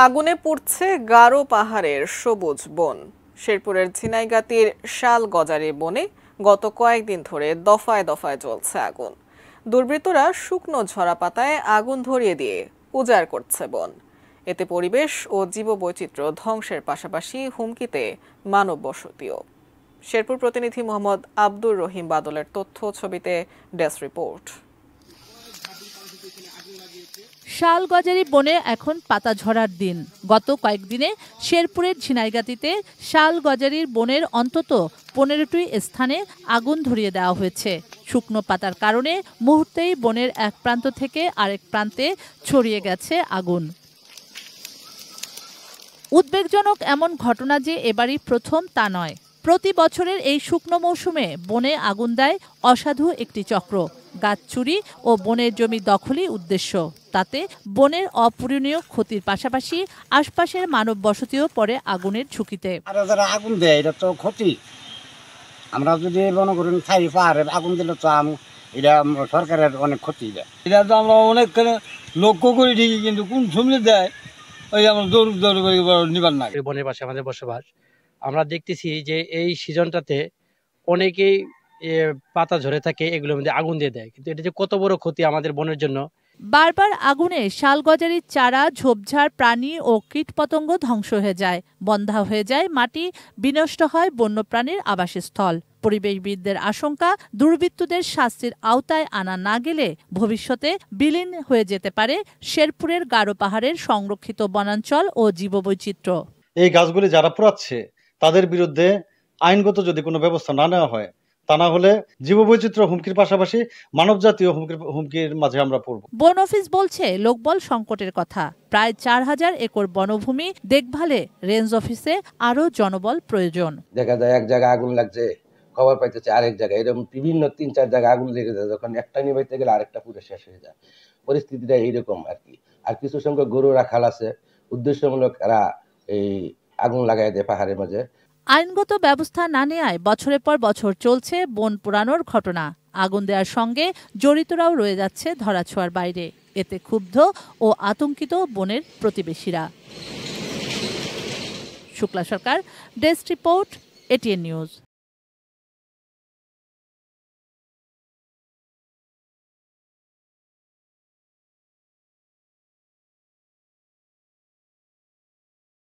আগুনে পুড়ছে গারো পাহাড়ের সবুজ বন। শেরপুরের ঝিনাইগাতীর শাল গজারি বনে গত কয়েকদিন ধরে দফায় দফায় জ্বলছে আগুন। দুর্বৃত্তরা শুকনো ঝরা পাতায় আগুন ধরিয়ে দিয়ে উজাড় করছে বন। এতে পরিবেশ ও জীববৈচিত্র্য ধ্বংসের পাশাপাশি হুমকিতে মানব বসতিও। শেরপুর প্রতিনিধি মোহাম্মদ আব্দুর রহিম বাদলের তথ্য, ছবিতে ডেস্ক রিপোর্ট। শালগজারি বনে এখন পাতা ঝরার দিন। গত কয়েকদিনে শেরপুরের ঝিনাইগাতীতে শালগজারির বনের অন্তত 15টি স্থানে আগুন ধরিয়ে দেওয়া হয়েছে। শুকনো পাতার কারণে মুহূর্তেই বনের এক প্রান্ত থেকে আরেক প্রান্তে ছড়িয়ে গেছে আগুন। উদ্বেগজনক এমন ঘটনা যে এবারই প্রথম তা নয়। প্রতি বছরের এই শুকনো মৌসুমে বনে আগুন দেয় অসাধু একটি চক্র। গাছ চুরি ও বনের জমি দখলই উদ্দেশ্য। তাতে বনের অপূরণীয় ক্ষতির পাশাপাশি আশপাশের মানব বসতিও পড়ে আগুনের ঝুঁকিতে। যারা আগুন দেয় এটা তো ক্ষতি। আমরা যদি মনে করেন খাই পাহাড়ে আগুন দিলে তো এটা সরকারের অনেক ক্ষতি দেয়। এটা তো আমরা অনেক লক্ষ্য করি ঠিকই, কিন্তু কোন সময় দেয় ওই আমরা দৌড় করে নিবার না। বনের পাশে আমাদের বসবাস, আমরা দেখতেছি যে এই সিজনটাতে অনেকেই পাতা ঝরে থাকে, এগুলোর মধ্যে আগুন দিয়ে দেয়, কিন্তু এটা যে কত বড় ক্ষতি আমাদের বনের জন্য। বারবার আগুনে শালগজারির চারা, ঝোপঝাড়, প্রাণী ও কীটপতঙ্গ ধ্বংস হয়ে যায়, বন্ধা হয়ে যায় মাটি, বিনষ্ট হয় বন্যপ্রাণীর আবাসস্থল। পরিবেশবিদদের আশঙ্কা, দুর্বৃত্তদের শাস্তির আওতায় আনা না গেলে ভবিষ্যতে বিলীন হয়ে যেতে পারে শেরপুরের গারো পাহাড়ের সংরক্ষিত বনাঞ্চল ও জীববৈচিত্র্য। এই গাছগুলি যারা পোড়াচ্ছে তাদের বিরুদ্ধে আইনগত যদি কোনো ব্যবস্থা না নেওয়া হয়, তা না হলে জীববৈচিত্র্য হুমকির পাশাপাশি মানবজাতীয় হুমকির মাঝে আমরা পড়ব। বন অফিস বলছে লোকবল সংকটের কথা। প্রায় 4000 একর বনভূমি দেখভালে রেঞ্জ অফিসে আরো জনবল প্রয়োজন। দেখা যায় এক জায়গায় আগুন লাগছে, খবর পাইতেছে আরেক জায়গায়, এরকম বিভিন্ন 3-4 জায়গায় আগুন লেগে যায়। যখন একটা নিভাইতে গেলে আরেকটা পুরো শেষ হয়ে যায়। পরিস্থিতিটা এইরকম আর কি। আর কিছু সংখ্যক গরু রাখাল আছে, উদ্দেশ্যমূলক এরা এই আগুন লাগাই দেয় পাহাড়ের মাঝে। আইনগত ব্যবস্থা না নেওয়ায় বছরের পর বছর চলছে বন পোড়ানোর ঘটনা। আগুন দেওয়ার সঙ্গে জড়িতরাও রয়ে যাচ্ছে ধরাছোঁয়ার বাইরে। এতে ক্ষুব্ধ ও আতঙ্কিত বনের প্রতিবেশীরা। শুক্লা সরকার, ডেস্ক রিপোর্ট, এটিএন নিউজ।